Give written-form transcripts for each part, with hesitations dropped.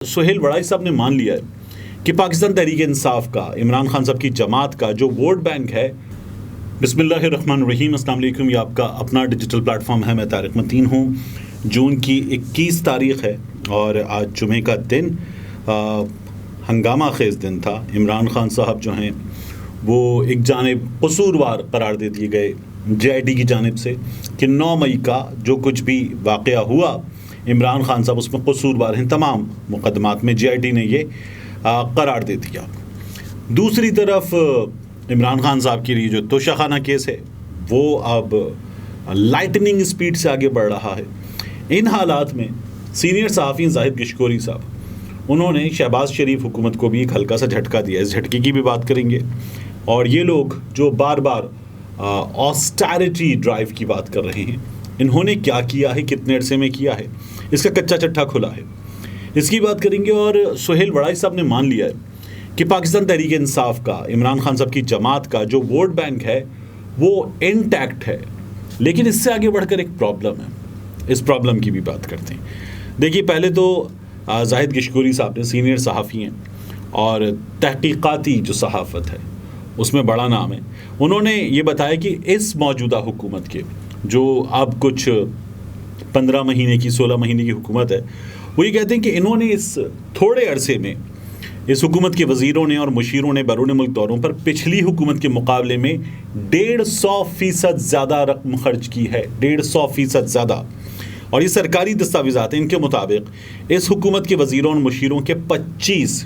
سہیل وڑائی صاحب نے مان لیا ہے کہ پاکستان تحریک انصاف کا عمران خان صاحب کی جماعت کا جو ووٹ بینک ہے. بسم اللہ الرحمن الرحیم. السلام علیکم. یہ آپ کا اپنا ڈیجیٹل پلیٹ فارم ہے. میں طارق متین ہوں. جون کی 21 تاریخ ہے اور آج جمعے کا دن ہنگامہ خیز دن تھا. عمران خان صاحب جو ہیں وہ ایک جانب قصوروار قرار دے دیے گئے JIT کی جانب سے کہ 9 مئی کا جو کچھ بھی واقعہ ہوا عمران خان صاحب اس میں قصوروار ہیں. تمام مقدمات میں JIT نے یہ قرار دے دیا. دوسری طرف عمران خان صاحب کے لیے جو توشہ خانہ کیس ہے وہ اب لائٹننگ سپیڈ سے آگے بڑھ رہا ہے. ان حالات میں سینئر صحافی زاہد گشکوری صاحب انہوں نے شہباز شریف حکومت کو بھی ایک ہلکا سا جھٹکا دیا. اس جھٹکے کی بھی بات کریں گے. اور یہ لوگ جو بار بار آسٹیرٹی ڈرائیو کی بات کر رہے ہیں انہوں نے کیا کیا ہے, کتنے عرصے میں کیا ہے, اس کا کچا چٹھا کھلا ہے, اس کی بات کریں گے. اور سہیل وڑائی صاحب نے مان لیا ہے کہ پاکستان تحریک انصاف کا عمران خان صاحب کی جماعت کا جو ووٹ بینک ہے وہ انٹیکٹ ہے, لیکن اس سے آگے بڑھ کر ایک پرابلم ہے. اس پرابلم کی بھی بات کرتے ہیں. دیکھیے, پہلے تو زاہد گشکوری صاحب نے سینئر صحافی ہیں اور تحقیقاتی جو صحافت ہے اس میں بڑا نام ہے. انہوں نے یہ بتایا کہ اس موجودہ حکومت کے جو اب کچھ 15 مہینے کی 16 مہینے کی حکومت ہے, وہ یہ کہتے ہیں کہ انہوں نے اس تھوڑے عرصے میں اس حکومت کے وزیروں نے اور مشیروں نے بیرون ملک دوروں پر پچھلی حکومت کے مقابلے میں 150% زیادہ رقم خرچ کی ہے. 150% زیادہ. اور یہ سرکاری دستاویزات ہیں. ان کے مطابق اس حکومت کے وزیروں اور مشیروں کے 25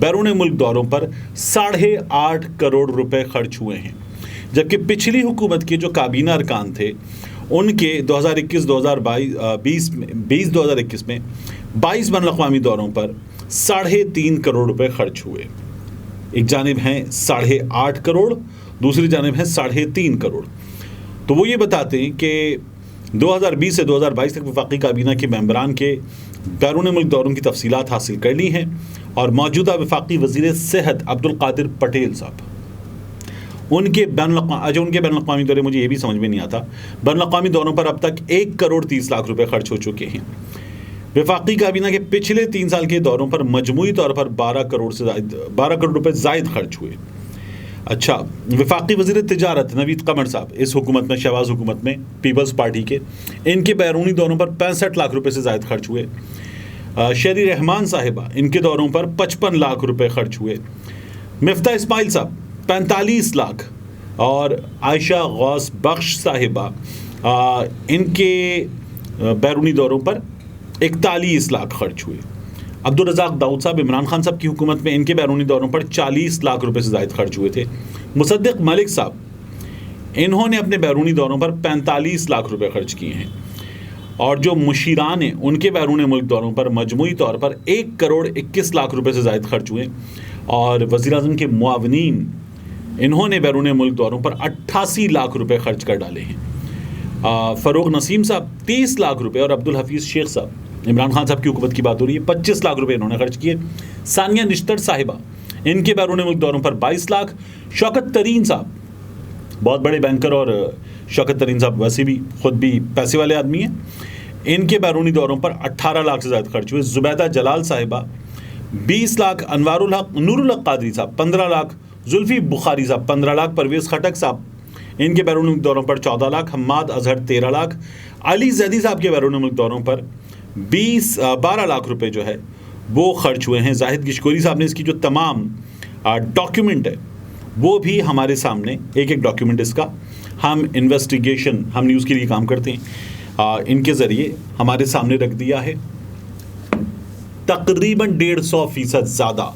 بیرون ملک دوروں پر 8.5 کروڑ روپے خرچ ہوئے ہیں, جبکہ پچھلی حکومت کے جو کابینہ ارکان تھے ان کے 2021 میں 22 بین الاقوامی دوروں پر 3.5 کروڑ روپے خرچ ہوئے. ایک جانب ہیں 8.5 کروڑ, دوسری جانب ہیں 3.5 کروڑ. تو وہ یہ بتاتے ہیں کہ 2020 سے 2022 تک وفاقی کابینہ کے ممبران کے بیرون ملک دوروں کی تفصیلات حاصل کر لی ہیں. اور موجودہ وفاقی وزیر صحت عبدالقادر پٹیل صاحب ان کے بین الاقوامی دورے, مجھے یہ بھی سمجھ میں نہیں آتا, بین الاقوامی دوروں پر اب تک 1 کروڑ 30 لاکھ روپے خرچ ہو چکے ہیں. وفاقی کابینہ کے پچھلے 3 سال کے دوروں پر مجموعی طور پر 12 کروڑ روپے زائد خرچ ہوئے. اچھا, وفاقی وزیر تجارت نوید قمر صاحب اس حکومت میں, شہباز حکومت میں, پیپلز پارٹی کے, ان کے بیرونی دوروں پر 65 لاکھ روپے سے زائد خرچ ہوئے. شہری رحمان صاحبہ ان کے دوروں پر 55 لاکھ روپے خرچ ہوئے. مفتاح اسماعیل صاحب 45 لاکھ اور عائشہ غوث بخش صاحبہ ان کے بیرونی دوروں پر 41 لاکھ خرچ ہوئے. عبدالرزاق داؤد صاحب عمران خان صاحب کی حکومت میں ان کے بیرونی دوروں پر 40 لاکھ روپے سے زائد خرچ ہوئے تھے. مصدق ملک صاحب انہوں نے اپنے بیرونی دوروں پر 45 لاکھ روپے خرچ کیے ہیں. اور جو مشیران ہیں ان کے بیرون ملک دوروں پر مجموعی طور پر 1 کروڑ 21 لاکھ روپے سے زائد خرچ ہوئے. اور وزیر اعظم کے معاونین انہوں نے بیرون ملک دوروں پر 88 لاکھ روپے خرچ کر ڈالے ہیں. فروغ نسیم صاحب 30 لاکھ روپے اور عبدالحفیظ شیخ صاحب عمران خان صاحب کی حکومت کی بات ہو رہی ہے 25 لاکھ روپے انہوں نے خرچ کیے. ثانیہ نشتر صاحبہ ان کے بیرون ملک دوروں پر 22 لاکھ. شوکت ترین صاحب بہت بڑے بینکر, اور شوکت ترین صاحب ویسے بھی خود بھی پیسے والے آدمی ہیں, ان کے بیرونی دوروں پر 18 لاکھ سے زائد خرچ ہوئے. زبیدہ جلال صاحبہ 20 لاکھ. انوار الحق نور الحق قادری صاحب 15 لاکھ. زلفی بخاری صاحب 15 لاکھ. پرویز خٹک صاحب ان کے بیرون ملک دوروں پر 14 لاکھ. حماد اظہر 13 لاکھ. علی زیدی صاحب کے بیرون ملک دوروں پر 12 لاکھ روپے جو ہے وہ خرچ ہوئے ہیں. زاہد گشکوری صاحب نے اس کی جو تمام ڈاکیومنٹ ہے وہ بھی ہمارے سامنے, ایک ڈاکیومنٹ اس کا ہم انویسٹیگیشن, ہم نیوز کے لیے کام کرتے ہیں, ان کے ذریعے ہمارے سامنے رکھ دیا ہے. تقریباً 150% زیادہ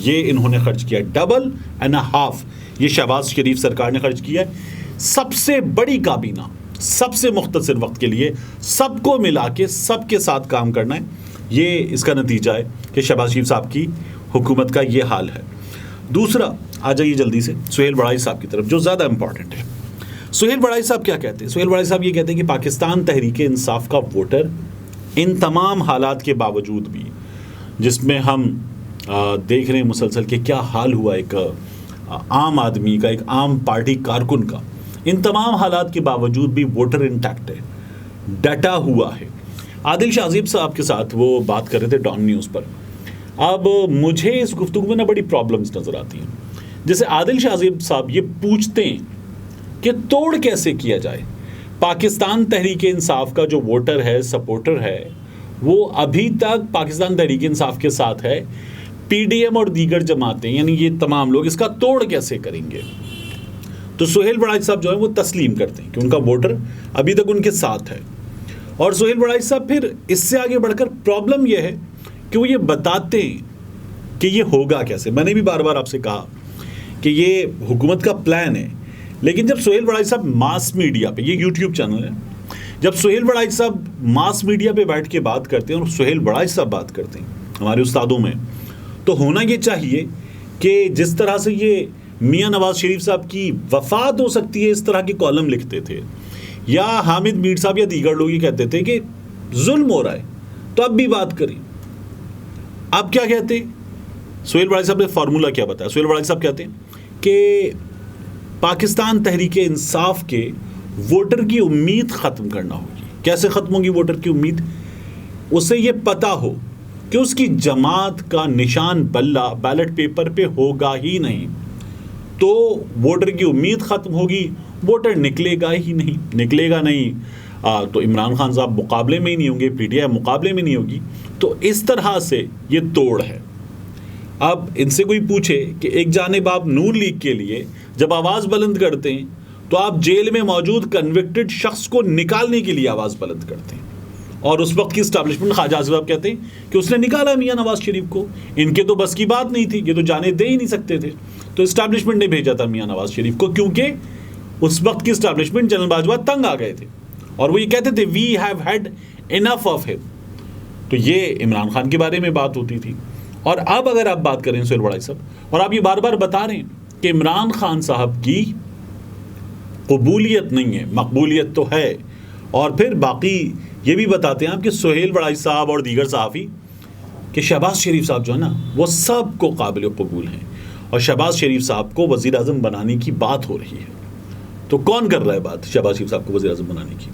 یہ انہوں نے خرچ کیا. 1.5 یہ شہباز شریف سرکار نے خرچ کیا ہے. سب سے بڑی کابینہ, سب سے مختصر وقت کے لیے سب کو ملا کے سب کے ساتھ کام کرنا ہے. یہ اس کا نتیجہ ہے کہ شہباز شریف صاحب کی حکومت کا یہ حال ہے. دوسرا, آ جائیے جلدی سے سہیل وڑائی صاحب کی طرف جو زیادہ امپورٹنٹ ہے. سہیل وڑائی صاحب کیا کہتے ہیں؟ سہیل وڑائی صاحب یہ کہتے ہیں کہ پاکستان تحریک انصاف کا ووٹر ان تمام حالات کے باوجود بھی, جس میں ہم دیکھ رہے ہیں مسلسل کہ کیا حال ہوا ایک عام آدمی کا, ایک عام پارٹی کارکن کا, ان تمام حالات کے باوجود بھی ووٹر انٹیکٹ ہے, ڈٹا ہوا ہے. عادل شاہ عزیب صاحب کے ساتھ وہ بات کر رہے تھے ڈان نیوز پر, اب مجھے اس گفتگو میں نا بڑی پرابلمز نظر آتی ہیں. جیسے عادل شاہ زیب صاحب یہ پوچھتے ہیں کہ توڑ کیسے کیا جائے. پاکستان تحریک انصاف کا جو ووٹر ہے, سپورٹر ہے, وہ ابھی تک پاکستان تحریک انصاف کے ساتھ ہے. پی ڈی ایم اور دیگر جماعتیں یعنی یہ تمام لوگ اس کا توڑ کیسے کریں گے؟ تو سہیل بڑائچ صاحب جو ہیں وہ تسلیم کرتے ہیں کہ ان کا ووٹر ابھی تک ان کے ساتھ ہے. اور سہیل بڑائچ صاحب پھر اس سے آگے بڑھ کر پرابلم یہ ہے کہ وہ یہ بتاتے ہیں کہ یہ ہوگا کیسے. میں نے بھی بار بار آپ سے کہا کہ یہ حکومت کا پلان ہے, لیکن جب سہیل بڑائچ صاحب ماس میڈیا پہ, یہ یوٹیوب چینل ہے, جب سہیل بڑائچ صاحب ماس میڈیا پہ بیٹھ کے بات کرتے ہیں اور سہیل بڑائچ صاحب بات کرتے ہیں ہمارے استادوں میں, تو ہونا یہ چاہیے کہ جس طرح سے یہ میاں نواز شریف صاحب کی وفات ہو سکتی ہے اس طرح کے کالم لکھتے تھے, یا حامد میر صاحب یا دیگر لوگ یہ کہتے تھے کہ ظلم ہو رہا ہے, تو اب بھی بات کریں. اب کیا کہتے ہیں سہیل بڑائچ صاحب نے فارمولہ کیا بتایا؟ سہیل بڑائچ صاحب کہتے ہیں کہ پاکستان تحریک انصاف کے ووٹر کی امید ختم کرنا ہوگی. کیسے ختم ہوگی ووٹر کی امید؟ اسے یہ پتا ہو کہ اس کی جماعت کا نشان بلہ بیلٹ پیپر پہ ہوگا ہی نہیں, تو ووٹر کی امید ختم ہوگی, ووٹر نکلے گا ہی نہیں. نکلے گا نہیں تو عمران خان صاحب مقابلے میں ہی نہیں ہوں گے, پی ٹی آئی مقابلے میں نہیں ہوگی. تو اس طرح سے یہ توڑ ہے. اب ان سے کوئی پوچھے کہ ایک جانب آپ نون لیگ کے لیے جب آواز بلند کرتے ہیں تو آپ جیل میں موجود کنوکٹڈ شخص کو نکالنے کے لیے آواز بلند کرتے ہیں, اور اس وقت کی اسٹیبلشمنٹ خواجہ آصف صاحب کہتے ہیں کہ اس نے نکالا میاں نواز شریف کو, ان کے تو بس کی بات نہیں تھی, یہ تو جانے دے ہی نہیں سکتے تھے, تو اسٹیبلشمنٹ نے بھیجا تھا میاں نواز شریف کو, کیونکہ اس وقت کی اسٹیبلشمنٹ جنرل باجوہ تنگ آ گئے تھے اور وہ یہ کہتے تھے we have had enough of ہم. تو یہ عمران خان کے بارے میں بات ہوتی تھی. اور اب اگر آپ بات کریں سہیل بڑائچ صاحب, اور آپ یہ بار بار بتا رہے ہیں کہ عمران خان صاحب کی قبولیت نہیں ہے, مقبولیت تو ہے, اور پھر باقی یہ بھی بتاتے ہیں آپ کہ سہیل بڑائچ صاحب اور دیگر صحافی کہ شہباز شریف صاحب جو ہے نا وہ سب کو قابل قبول ہیں, اور شہباز شریف صاحب کو وزیر اعظم بنانے کی بات ہو رہی ہے. تو کون کر رہا ہے بات شہباز شریف صاحب کو وزیر اعظم بنانے کی؟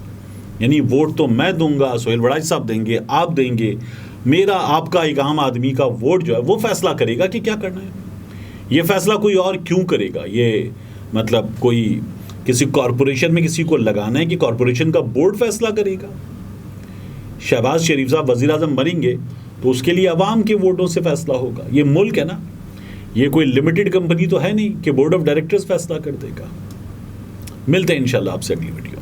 یعنی ووٹ تو میں دوں گا, سہیل بڑائچ صاحب دیں گے, آپ دیں گے, میرا آپ کا ایک عام آدمی کا ووٹ جو ہے وہ فیصلہ کرے گا کہ کیا کرنا ہے. یہ فیصلہ کوئی اور کیوں کرے گا؟ یہ مطلب کوئی کسی کارپوریشن میں کسی کو لگانا ہے کہ کارپوریشن کا بورڈ فیصلہ کرے گا؟ شہباز شریف صاحب وزیر اعظم بنیں گے تو اس کے لیے عوام کے ووٹوں سے فیصلہ ہوگا. یہ ملک ہے نا, یہ کوئی لمیٹڈ کمپنی تو ہے نہیں کہ بورڈ آف ڈائریکٹرز فیصلہ کر دے گا. ملتے ہیں انشاءاللہ آپ سے اگلی ویڈیو.